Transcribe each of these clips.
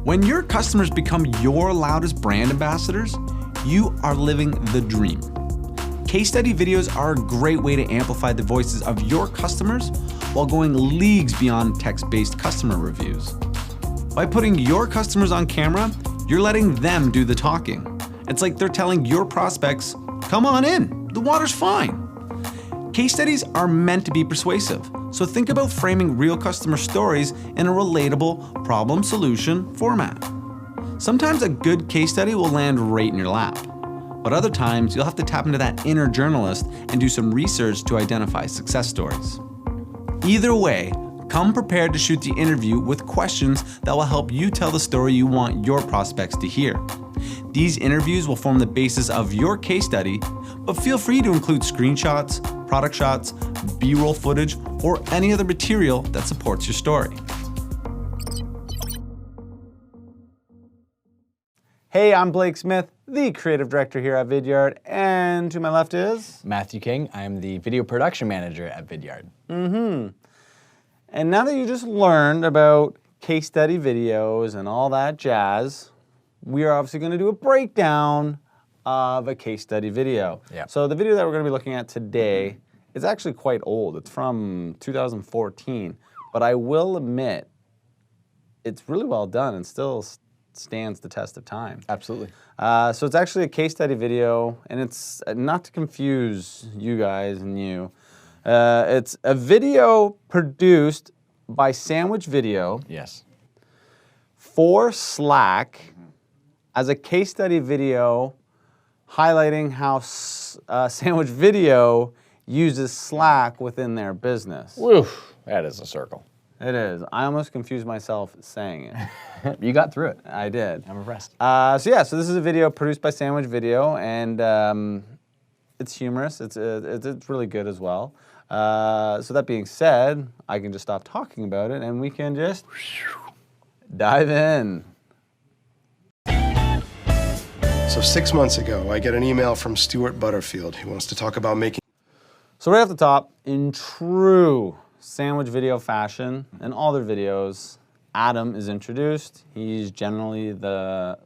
When your customers become your loudest brand ambassadors, you are living the dream. Case study videos are a great way to amplify the voices of your customers while going leagues beyond text-based customer reviews. By putting your customers on camera, you're letting them do the talking. It's like they're telling your prospects, come on in, the water's fine. Case studies are meant to be persuasive, so think about framing real customer stories in a relatable problem-solution format. Sometimes a good case study will land right in your lap, but other times you'll have to tap into that inner journalist and do some research to identify success stories. Either way, come prepared to shoot the interview with questions that will help you tell the story you want your prospects to hear. These interviews will form the basis of your case study, but feel free to include screenshots, product shots, B-roll footage, or any other material that supports your story. Hey, I'm Blake Smith, the creative director here at Vidyard, and to my left is Matthew King. I'm the video production manager at Vidyard. And now that you just learned about case study videos and all that jazz, we are obviously going to do a breakdown of a case study video. Yep. So the video that we're going to be looking at today is actually quite old. It's from 2014, but I will admit it's really well done and still stands the test of time. Absolutely. So it's actually a case study video, and it's not to confuse you guys and you. It's a video produced by Sandwich Video Yes. for Slack as a case study video highlighting how Sandwich Video uses Slack within their business. Woo, that is a circle. It is. I almost confused myself saying it. You got through it. I did. I'm impressed. So this is a video produced by Sandwich Video, and it's humorous. It's really good as well. So that being said, I can just stop talking about it, and we can just dive in. So 6 months ago, I get an email from Stuart Butterfield. He wants to talk about making... So right off the top, in true Sandwich Video fashion, in all their videos, Adam is introduced. He's generally the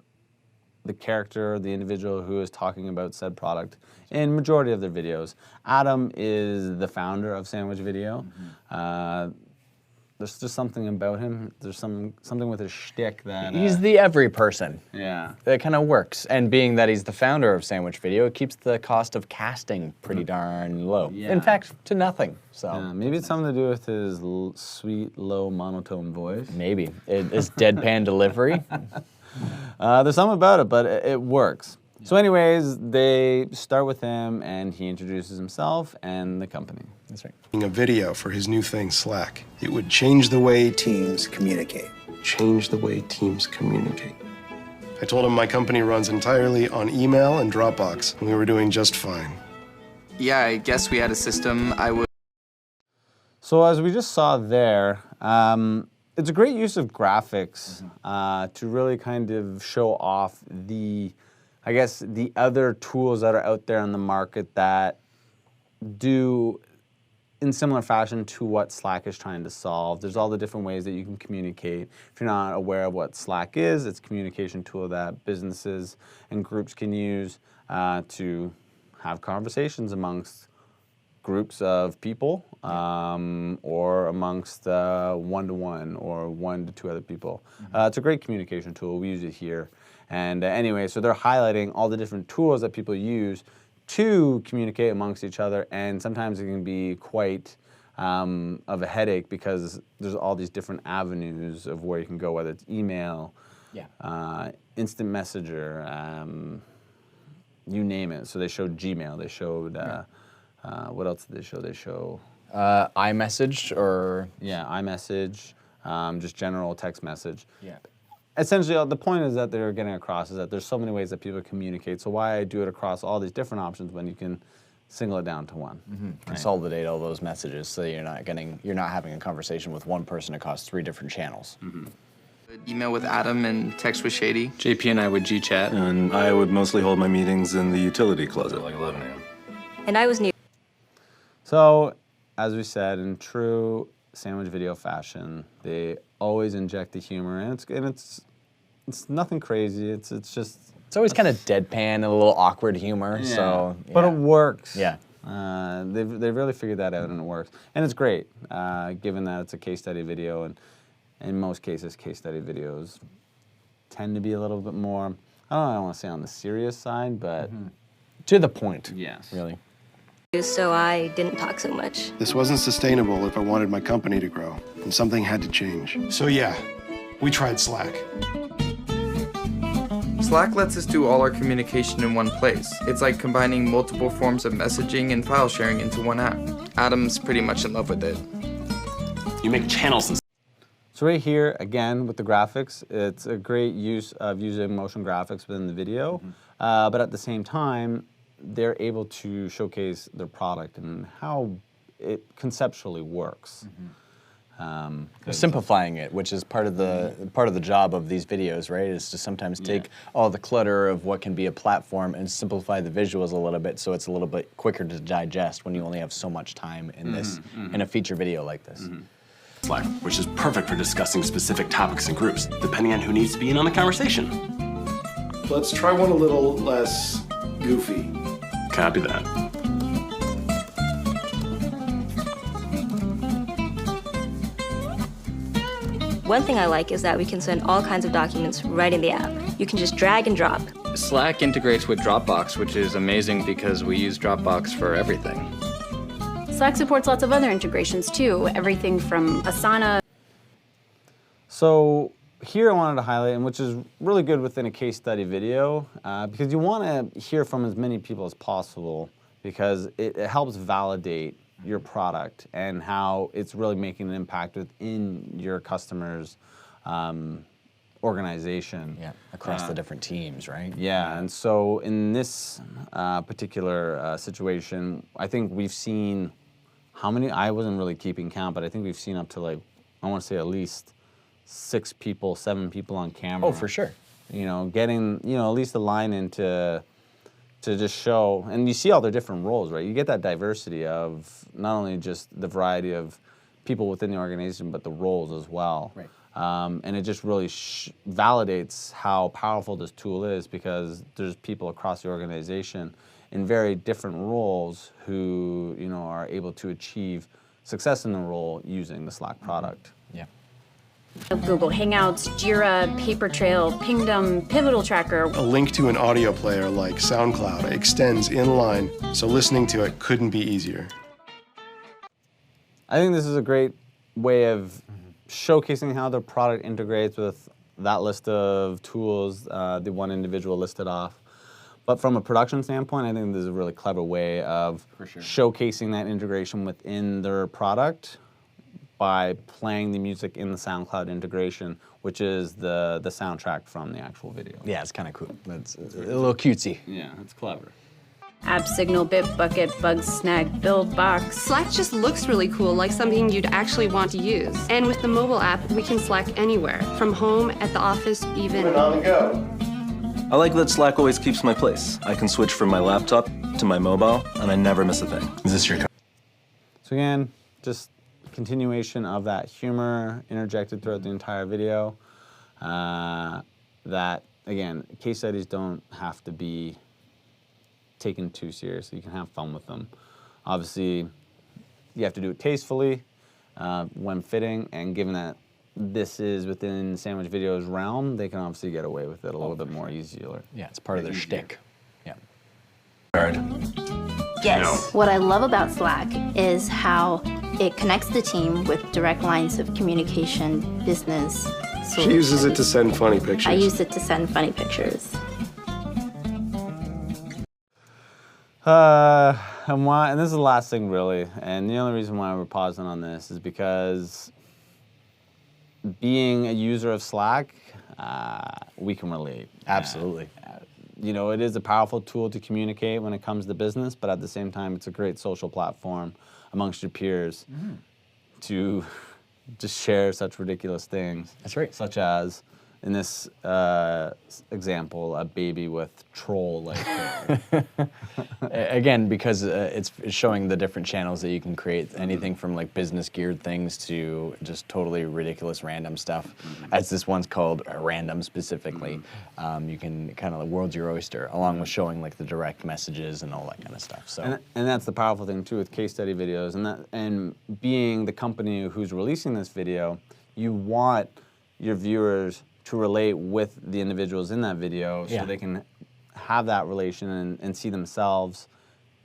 character, the individual who is talking about said product in majority of their videos. Adam is the founder of Sandwich Video. There's just something about him. There's something with his shtick that... He's the every person. Yeah. It kind of works. And being that he's the founder of Sandwich Video, it keeps the cost of casting pretty darn low. Yeah. In fact, to nothing. So Maybe it's something to do with his sweet, low, monotone voice. maybe. It is deadpan delivery. There's something about it, but it works. So anyways, they start with him, and he introduces himself and the company. That's right. a video for his new thing, Slack. It would change the way Teams communicate. change the way teams communicate. I told him my company runs entirely on email and Dropbox, and we were doing just fine. Yeah, I guess we had a system. So as we just saw there, it's a great use of graphics to really kind of show off the other tools that are out there in the market that do in similar fashion to what Slack is trying to solve. There's all the different ways that you can communicate. If you're not aware of what Slack is, it's a communication tool that businesses and groups can use to have conversations amongst groups of people or amongst one-to-one or one to two other people. It's a great communication tool. We use it here. And anyway, so they're highlighting all the different tools that people use to communicate amongst each other, and sometimes it can be quite of a headache because there's all these different avenues of where you can go, whether it's email, instant messenger, you name it. So they showed Gmail, they showed, what else did they show? They show... iMessage or... Yeah, iMessage, just general text message. Yeah. Essentially, the point is that they're getting across is that there's so many ways that people communicate. So why do it across all these different options when you can single it down to one? Right? Consolidate all those messages so you're not having a conversation with one person across 3 different channels. Email with Adam and text with Shady. JP and I would G-chat. And I would mostly hold my meetings in the utility closet. Like 11 a.m. And I was new. So, as we said, in true Sandwich Video fashion, they always inject the humor, and it's nothing crazy. It's just. It's always kind of deadpan and a little awkward humor. Yeah. So, But it works. Yeah. They've really figured that out, and it works. And it's great, given that it's a case study video, and in most cases, case study videos tend to be a little bit more, I don't want to say on the serious side, but To the point. yes. Really. So I didn't talk so much. This wasn't sustainable if I wanted my company to grow, and something had to change. So yeah, we tried Slack. Slack lets us do all our communication in one place. It's like combining multiple forms of messaging and file sharing into one app. Adam's pretty much in love with it. You make channels and So right here, again, with the graphics, it's a great use of using motion graphics within the video, but at the same time, they're able to showcase their product and how it conceptually works. Simplifying it, which is part of the job of these videos, right? Is to sometimes take all the clutter of what can be a platform and simplify the visuals a little bit, so it's a little bit quicker to digest when you only have so much time in this in a feature video like this. Slack, which is perfect for discussing specific topics and groups, depending on who needs to be in on the conversation. Let's try one a little less goofy. Copy that. One thing I like is that we can send all kinds of documents right in the app. You can just drag and drop. Slack integrates with Dropbox, which is amazing because we use Dropbox for everything. Slack supports lots of other integrations too, everything from Asana. So here I wanted to highlight, and which is really good within a case study video, because you want to hear from as many people as possible, because it helps validate your product and how it's really making an impact within your customer's organization. Yeah, across the different teams, right? Yeah, and so in this particular situation, I think we've seen how many, I wasn't really keeping count, but I think we've seen up to like, I want to say at least 6 people, 7 people on camera. Oh, for sure. You know, getting, you know, at least a line into to just show, and you see all their different roles, right? You get that diversity of not only just the variety of people within the organization, but the roles as well. Right. And it just really validates how powerful this tool is, because there's people across the organization in very different roles who, you know, are able to achieve success in the role using the Slack product. Yeah. Google Hangouts, Jira, Papertrail, Pingdom, Pivotal Tracker. A link to an audio player like SoundCloud extends inline, so listening to it couldn't be easier. I think this is a great way of showcasing how the product integrates with that list of tools the one individual listed off. But from a production standpoint, I think this is a really clever way of showcasing that integration within their product by playing the music in the SoundCloud integration, which is the soundtrack from the actual video. Yeah, it's kind of cool. It's a little cutesy. Yeah, it's clever. AppSignal, Bitbucket, Bugsnag, BuildBox. Slack just looks really cool, like something you'd actually want to use. And with the mobile app, we can Slack anywhere, from home, at the office, even. And on the go. I like that Slack always keeps my place. I can switch from my laptop to my mobile, and I never miss a thing. Is this your So again, just continuation of that humor interjected throughout the entire video. That, again, case studies don't have to be taken too seriously. You can have fun with them. Obviously, you have to do it tastefully when fitting, and given that this is within Sandwich Video's realm, they can obviously get away with it a little bit more easier. Yeah, it's part of their shtick. Yeah. Yes. What I love about Slack is how it connects the team with direct lines of communication, business. She uses it to send funny pictures. I use it to send funny pictures. And this is the last thing really, and the only reason why we're pausing on this is because being a user of Slack, we can relate. Absolutely. You know, it is a powerful tool to communicate when it comes to business, but at the same time, it's a great social platform amongst your peers to just share such ridiculous things. That's right. Such as in this example, a baby with troll-like hair. Again, because it's showing the different channels that you can create, anything from like business geared things to just totally ridiculous random stuff. As this one's called random specifically, you can kind of world's your oyster, along with showing like the direct messages and all that kind of stuff. So and that's the powerful thing too with case study videos, and being the company who's releasing this video, you want your viewers to relate with the individuals in that video so they can have that relation and see themselves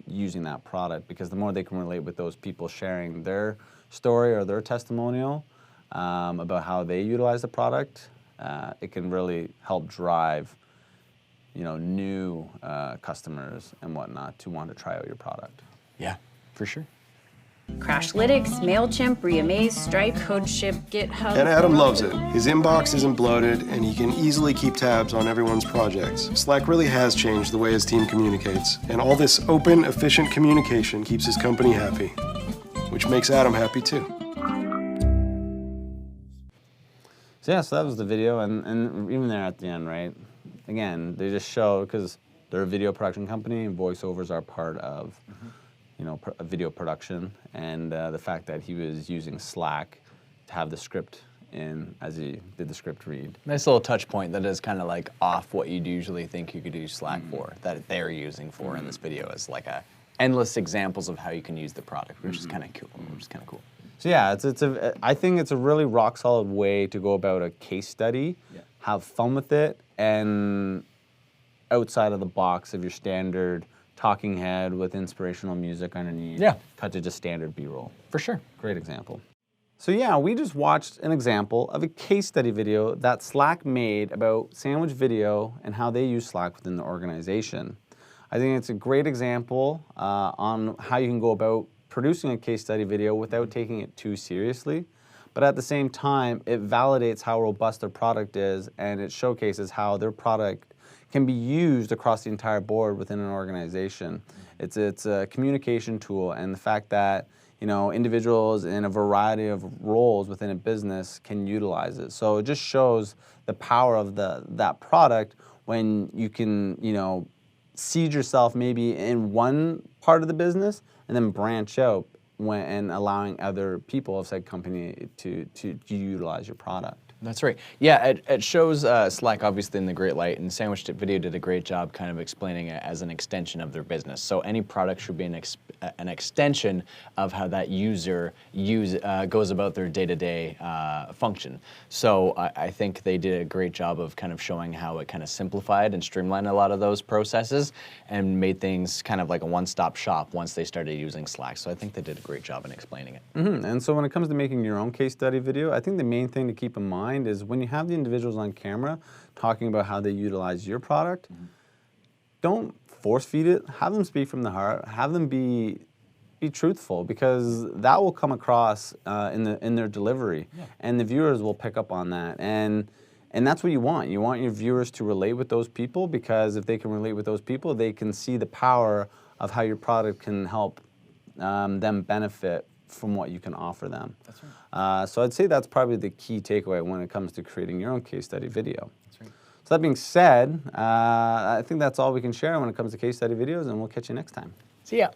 using that product, because the more they can relate with those people sharing their story or their testimonial about how they utilize the product, it can really help drive new customers and whatnot to want to try out your product. Yeah, for sure. Crashlytics, MailChimp, Reamaze, Stripe, CodeShip, GitHub. And Adam loves it. His inbox isn't bloated, and he can easily keep tabs on everyone's projects. Slack really has changed the way his team communicates, and all this open, efficient communication keeps his company happy, which makes Adam happy too. So yeah, so that was the video, and even there at the end, right? Again, they just show, because they're a video production company, and voiceovers are part of a video production, and the fact that he was using Slack to have the script in as he did the script read. Nice little touch point that is kind of like off what you'd usually think you could use Slack for, that they're using for in this video as like endless examples of how you can use the product, which is kind of cool. So yeah, I think it's a really rock solid way to go about a case study, have fun with it, and outside of the box of your standard talking head with inspirational music underneath. Yeah. Cut to just standard B-roll. For sure. Great example. So yeah, we just watched an example of a case study video that Slack made about Sandwich Video and how they use Slack within the organization. I think it's a great example on how you can go about producing a case study video without taking it too seriously. But at the same time, it validates how robust their product is, and it showcases how their product can be used across the entire board within an organization. It's a communication tool, and the fact that individuals in a variety of roles within a business can utilize it. So it just shows the power of that product when you can seed yourself maybe in one part of the business and then branch out and allowing other people of said company to utilize your product. That's right. Yeah, it shows Slack obviously in the great light, and Sandwich Video did a great job kind of explaining it as an extension of their business. So any product should be an extension of how that user goes about their day-to-day function. So I think they did a great job of kind of showing how it kind of simplified and streamlined a lot of those processes and made things kind of like a one-stop shop once they started using Slack. So I think they did a great job in explaining it. And so when it comes to making your own case study video, I think the main thing to keep in mind is when you have the individuals on camera talking about how they utilize your product, don't force feed it. Have them speak from the heart. Have them be truthful, because that will come across in their delivery, and the viewers will pick up on that. And that's what you want. You want your viewers to relate with those people, because if they can relate with those people, they can see the power of how your product can help them benefit from what you can offer them. That's right. So I'd say that's probably the key takeaway when it comes to creating your own case study video. That's right. So that being said, I think that's all we can share when it comes to case study videos, and we'll catch you next time. See ya.